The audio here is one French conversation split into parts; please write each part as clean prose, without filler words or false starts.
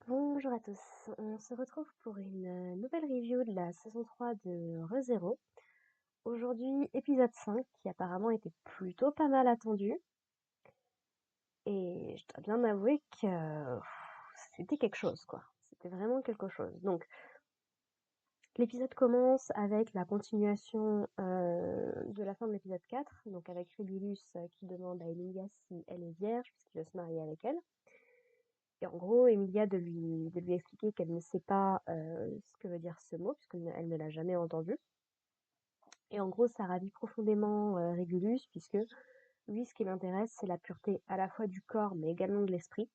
Bonjour à tous, on se retrouve pour une nouvelle review de la saison 3 de ReZero. Aujourd'hui, épisode 5, qui apparemment était plutôt pas mal attendu. Et je dois bien avouer que c'était quelque chose, quoi. C'était vraiment quelque chose. Donc, l'épisode commence avec la continuation de la fin de l'épisode 4, donc avec Régulus qui demande à Emilia si elle est vierge, puisqu'il veut se marier avec elle. Et en gros, Emilia de lui expliquer qu'elle ne sait pas ce que veut dire ce mot, puisqu'elle ne l'a jamais entendu. Et en gros, ça ravit profondément Régulus, puisque lui, ce qui l'intéresse, c'est la pureté à la fois du corps, mais également de l'esprit.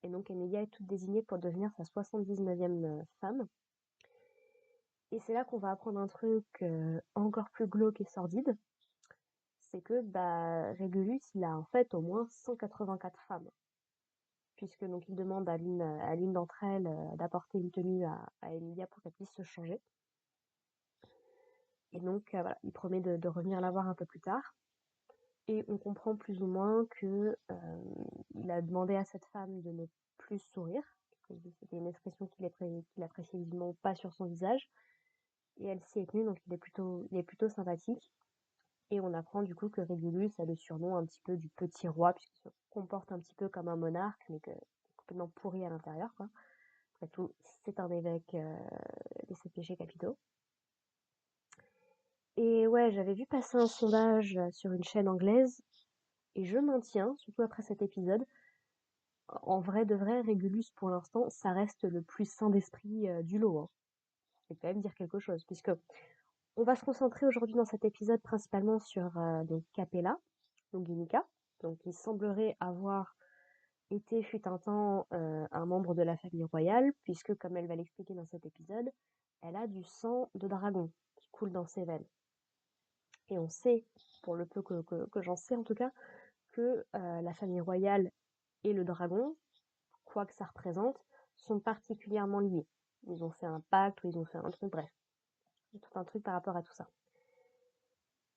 Et donc, Emilia est toute désignée pour devenir sa 79e femme. Et c'est là qu'on va apprendre un truc encore plus glauque et sordide. C'est que Régulus, il a en fait au moins 184 femmes. Puisque donc il demande à l'une d'entre elles d'apporter une tenue à Emilia pour qu'elle puisse se changer. Et donc voilà, il promet de revenir la voir un peu plus tard. Et on comprend plus ou moins que il a demandé à cette femme de ne plus sourire. C'était une expression qu'il appréciait visiblement pas sur son visage. Et elle s'y est tenue, donc il est plutôt sympathique. Et on apprend du coup que Régulus a le surnom un petit peu du petit roi, puisqu'il se comporte un petit peu comme un monarque, mais que complètement pourri à l'intérieur, quoi. Après tout, c'est un évêque des 7 péchés capitaux. Et ouais, j'avais vu passer un sondage sur une chaîne anglaise, et je maintiens, surtout après cet épisode, en vrai de vrai, Régulus, pour l'instant, ça reste le plus sain d'esprit du lot, hein. Je vais quand même dire quelque chose, puisque on va se concentrer aujourd'hui dans cet épisode principalement sur donc Capella, donc Guinica, donc il semblerait avoir été fut un temps un membre de la famille royale, puisque comme elle va l'expliquer dans cet épisode, elle a du sang de dragon qui coule dans ses veines. Et on sait, pour le peu que j'en sais en tout cas, que la famille royale et le dragon, quoi que ça représente, sont particulièrement liés. Ils ont fait un pacte ou ils ont fait un truc, bref. Il y a tout un truc par rapport à tout ça.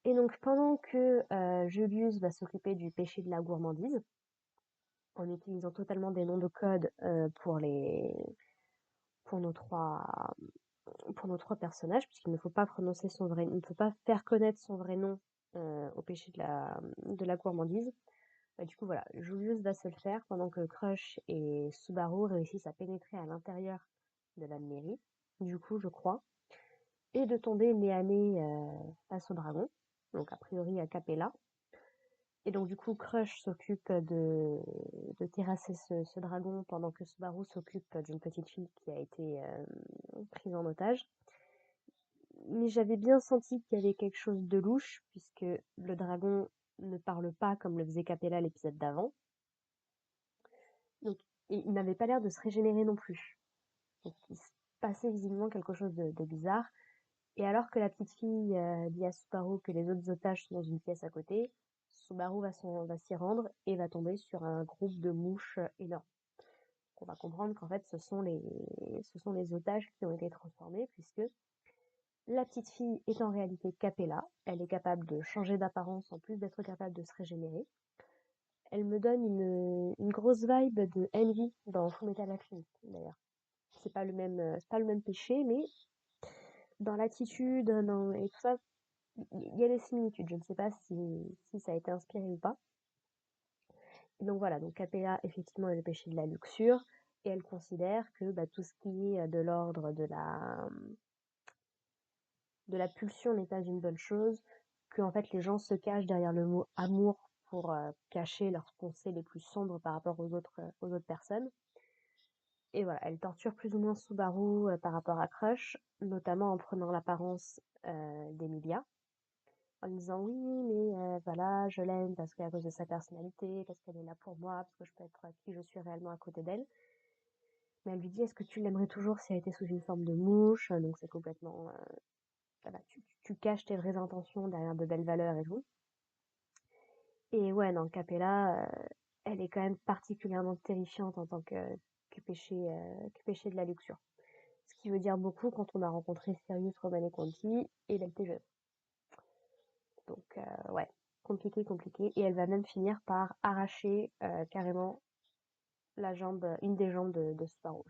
Et donc pendant que Julius va s'occuper du péché de la gourmandise, en utilisant totalement des noms de code pour nos trois personnages, puisqu'il ne faut pas prononcer son vrai, il ne faut pas faire connaître son vrai nom au péché de la gourmandise. Du coup, voilà, Julius va se le faire pendant que Crush et Subaru réussissent à pénétrer à l'intérieur de la mairie, du coup, je crois, et de tomber nez à nez face au dragon, donc a priori à Capella. Et donc, du coup, Crush s'occupe de terrasser ce dragon pendant que Subaru s'occupe d'une petite fille qui a été prise en otage. Mais j'avais bien senti qu'il y avait quelque chose de louche, puisque le dragon ne parle pas comme le faisait Capella l'épisode d'avant. Donc, et il n'avait pas l'air de se régénérer non plus. Donc, il se passait visiblement quelque chose de bizarre. Et alors que la petite fille dit à Subaru que les autres otages sont dans une pièce à côté, Subaru va s'y rendre et va tomber sur un groupe de mouches énormes. Donc, on va comprendre qu'en fait, ce sont les otages qui ont été transformés, puisque la petite fille est en réalité Capella. Elle est capable de changer d'apparence en plus d'être capable de se régénérer. Elle me donne une grosse vibe de Envy dans Fullmetal Alchemist, d'ailleurs. C'est pas le même péché, mais dans l'attitude et tout ça, il y a des similitudes. Je ne sais pas si ça a été inspiré ou pas. Et donc voilà, donc Capella, effectivement, est le péché de la luxure, et elle considère que tout ce qui est de l'ordre de la pulsion n'est pas une bonne chose, que en fait les gens se cachent derrière le mot amour pour cacher leurs pensées les plus sombres par rapport aux autres personnes. Et voilà, elle torture plus ou moins Subaru par rapport à Crush, notamment en prenant l'apparence d'Emilia, en lui disant oui, mais voilà, je l'aime parce qu'à cause de sa personnalité, parce qu'elle est là pour moi, parce que je peux être qui je suis réellement à côté d'elle. Mais elle lui dit, est-ce que tu l'aimerais toujours si elle était sous une forme de mouche? Donc c'est complètement, voilà, tu caches tes vraies intentions derrière de belles valeurs et tout. Et ouais, non, Capella, elle est quand même particulièrement terrifiante en tant que péché de la luxure. Ce qui veut dire beaucoup quand on a rencontré Sirius, Roman et Conti, et elle était jeune. Donc, ouais, compliqué, compliqué. Et elle va même finir par arracher carrément une des jambes de Subaru.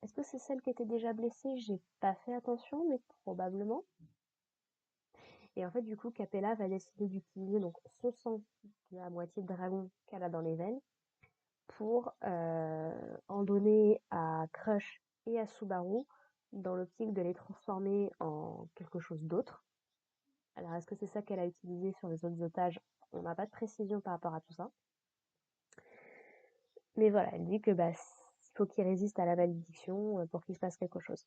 Est-ce que c'est celle qui était déjà blessée? J'ai pas fait attention, mais probablement. Et en fait, du coup, Capella va décider d'utiliser donc son sang, la moitié de dragon qu'elle a dans les veines, pour en donner à Crush et à Subaru dans l'optique de les transformer en quelque chose d'autre. Alors, est-ce que c'est ça qu'elle a utilisé sur les autres otages? On n'a pas de précision par rapport à tout ça. Mais voilà, elle dit que il faut qu'ils résistent à la malédiction pour qu'il se passe quelque chose.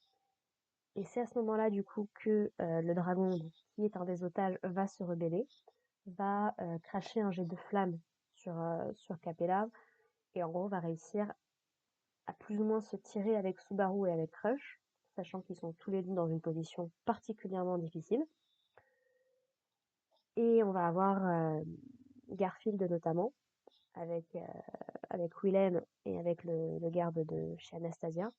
Et c'est à ce moment-là, du coup, que le dragon, qui est un des otages, va se rebeller, va cracher un jet de flamme sur Capella, et en gros va réussir à plus ou moins se tirer avec Subaru et avec Crush, sachant qu'ils sont tous les deux dans une position particulièrement difficile. Et on va avoir Garfield notamment, avec Willem et avec le garde de chez Anastasia,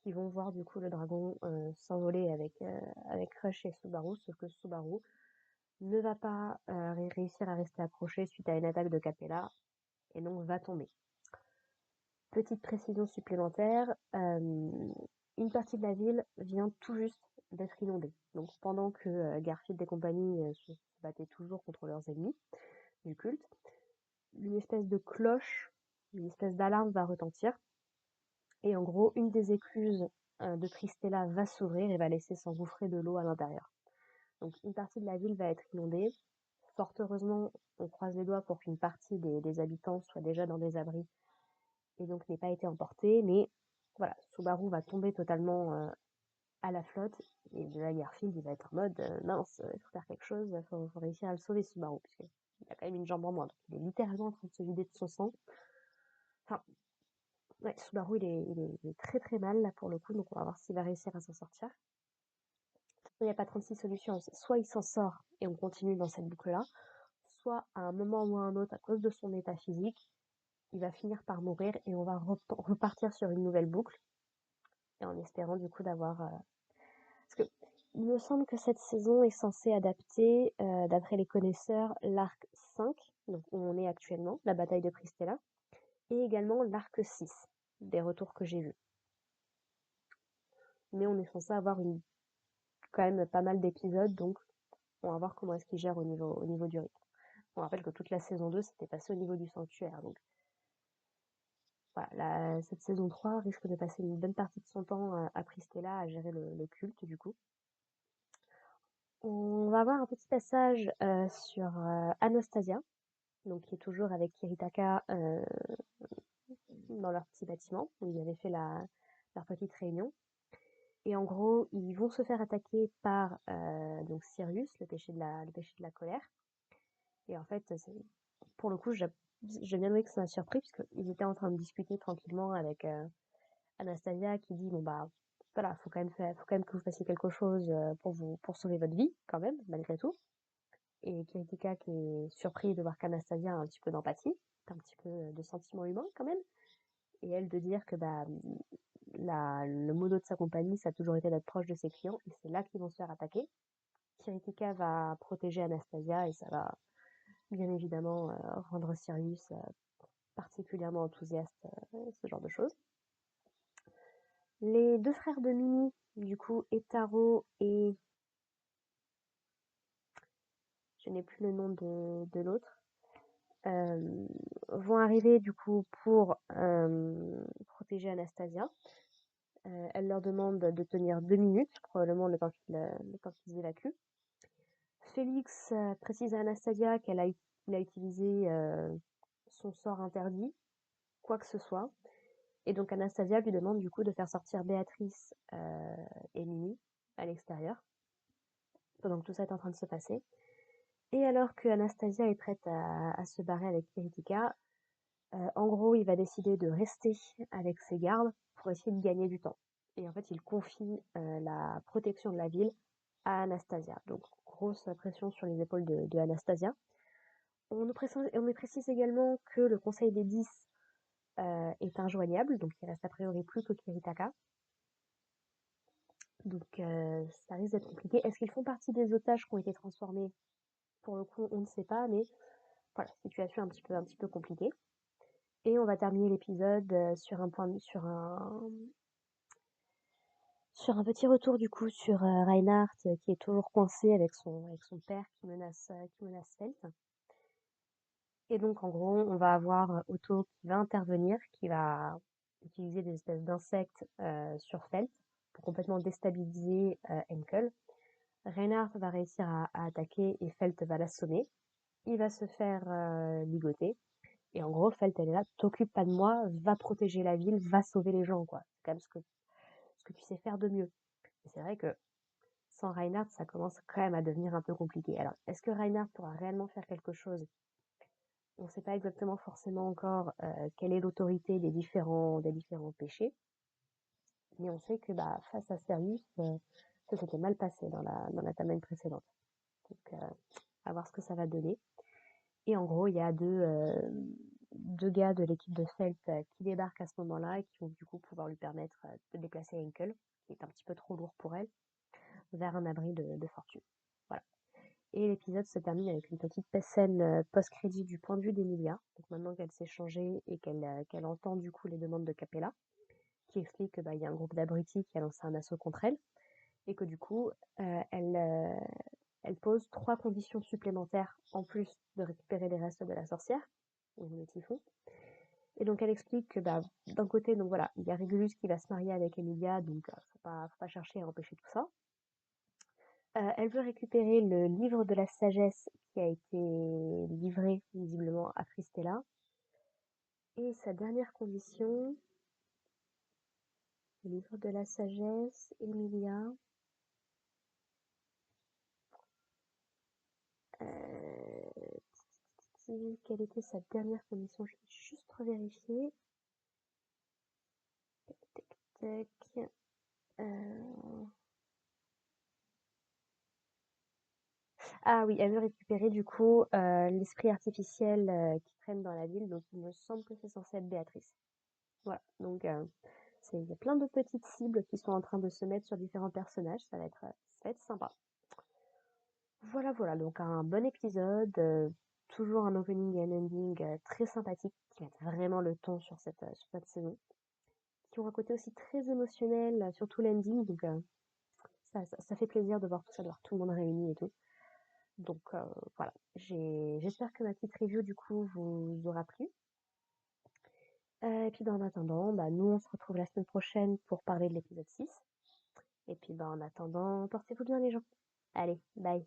qui vont voir du coup le dragon s'envoler avec Crush et Subaru, sauf que Subaru ne va pas réussir à rester accroché suite à une attaque de Capella, et donc va tomber. Petite précision supplémentaire, une partie de la ville vient tout juste d'être inondée. Donc pendant que Garfield et compagnie se battaient toujours contre leurs ennemis du culte, une espèce de cloche, une espèce d'alarme va retentir. Et en gros, une des écluses de Tristella va s'ouvrir et va laisser s'engouffrer de l'eau à l'intérieur. Donc une partie de la ville va être inondée. Fort heureusement, on croise les doigts pour qu'une partie des habitants soit déjà dans des abris et donc n'ait pas été emportée. Mais voilà, Subaru va tomber totalement à la flotte. Et déjà Garfield, il va être en mode mince, il faut faire quelque chose, il faut réussir à le sauver, Subaru, puisqu'il a quand même une jambe en moins. Donc il est littéralement en train de se vider de son sang. Enfin, ouais, Subaru, il est très très mal là pour le coup, donc on va voir s'il va réussir à s'en sortir. Il n'y a pas 36 solutions. Soit il s'en sort et on continue dans cette boucle-là, soit à un moment ou à un autre, à cause de son état physique, il va finir par mourir et on va repartir sur une nouvelle boucle. Et en espérant du coup d'avoir... Parce que il me semble que cette saison est censée adapter, d'après les connaisseurs, l'arc 5, donc où on est actuellement, la bataille de Pristella, et également l'arc 6, des retours que j'ai vus. Mais on est censé avoir quand même pas mal d'épisodes, donc on va voir comment est-ce qu'ils gèrent au niveau du rythme. On rappelle que toute la saison 2 s'était passée au niveau du sanctuaire, donc voilà, cette saison 3 risque de passer une bonne partie de son temps à Pristella à gérer le culte du coup. On va avoir un petit passage sur Anastasia, donc qui est toujours avec Kiritaka dans leur petit bâtiment où ils avaient fait leur petite réunion. Et en gros, ils vont se faire attaquer par donc Sirius, le péché de la colère. Et en fait, pour le coup, j'ai bien aimé que ça m'a surpris puisqu'ils étaient en train de discuter tranquillement avec Anastasia qui dit bon bah voilà, faut quand même que vous fassiez quelque chose pour sauver votre vie quand même malgré tout. Et Kiritika qui est surpris de voir qu'Anastasia a un petit peu d'empathie, un petit peu de sentiment humain quand même, et elle de dire que le modo de sa compagnie ça a toujours été d'être proche de ses clients et c'est là qu'ils vont se faire attaquer. Kiritika va protéger Anastasia et ça va bien évidemment rendre Sirius particulièrement enthousiaste, ce genre de choses. Les deux frères de Mimi, du coup, Etaro et... je n'ai plus le nom de l'autre, vont arriver du coup pour protéger Anastasia. Elle leur demande de tenir 2 minutes, probablement le temps qu'ils évacuent. Félix précise à Anastasia qu'il a utilisé son sort interdit, quoi que ce soit. Et donc Anastasia lui demande du coup de faire sortir Béatrice et Mimi à l'extérieur, pendant que tout ça est en train de se passer. Et alors que Anastasia est prête à se barrer avec Kiritika, en gros, il va décider de rester avec ses gardes pour essayer de gagner du temps. Et en fait, il confie la protection de la ville à Anastasia. Donc, grosse pression sur les épaules de Anastasia. On nous précise également que le Conseil des 10 est injoignable, donc il reste a priori plus que Kiritaka. Donc, ça risque d'être compliqué. Est-ce qu'ils font partie des otages qui ont été transformés? Pour le coup, on ne sait pas, mais voilà, situation un petit peu compliquée. Et Et on va terminer l'épisode sur un petit retour du coup sur Reinhardt qui est toujours coincé avec son père qui menace Felt. Et donc en gros, on va avoir Otto qui va intervenir, qui va utiliser des espèces d'insectes sur Felt pour complètement déstabiliser Henkel. Reinhardt va réussir à attaquer et Felt va l'assommer. Il va se faire ligoter. Et en gros, Felt, elle est là, t'occupe pas de moi, va protéger la ville, va sauver les gens, quoi. C'est quand même ce que tu sais faire de mieux. Et c'est vrai que sans Reinhardt, ça commence quand même à devenir un peu compliqué. Alors, est-ce que Reinhardt pourra réellement faire quelque chose? On ne sait pas exactement forcément encore quelle est l'autorité des différents péchés, mais on sait que bah, face à Sirius, ça s'était mal passé dans la timeline précédente. Donc, à voir ce que ça va donner. Et en gros, il y a deux gars de l'équipe de Felt qui débarquent à ce moment-là et qui vont du coup pouvoir lui permettre de déplacer Henkel, qui est un petit peu trop lourd pour elle, vers un abri de fortune. Voilà. Et l'épisode se termine avec une petite scène post-crédit du point de vue d'Emilia. Donc maintenant qu'elle s'est changée et qu'elle entend du coup les demandes de Capella, qui explique que bah, y a un groupe d'abrutis qui a lancé un assaut contre elle et que du coup elle pose 3 conditions supplémentaires en plus de récupérer les restes de la sorcière, ou le typhon. Et donc elle explique que bah, d'un côté, donc voilà, il y a Régulus qui va se marier avec Emilia, donc faut pas chercher à empêcher tout ça. Elle veut récupérer le livre de la sagesse qui a été livré visiblement à Christella. Et sa dernière condition, le livre de la sagesse, Emilia. Quelle était sa dernière condition? Je vais juste revérifier. Tac, tac, tac. Ah oui, elle veut récupérer du coup l'esprit artificiel qui traîne dans la ville, donc il me semble que c'est censé être Béatrice. Voilà, donc il y a plein de petites cibles qui sont en train de se mettre sur différents personnages, ça va être sympa. Voilà, voilà, donc un bon épisode, toujours un opening et un ending très sympathique qui mettent vraiment le ton sur cette saison, qui ont un côté aussi très émotionnel, surtout l'ending, donc ça fait plaisir de voir tout le monde réuni et tout. Donc voilà, j'espère que ma petite review du coup vous aura plu. Et puis en attendant, bah, nous on se retrouve la semaine prochaine pour parler de l'épisode 6. Et puis en attendant, portez-vous bien les gens. Allez, bye.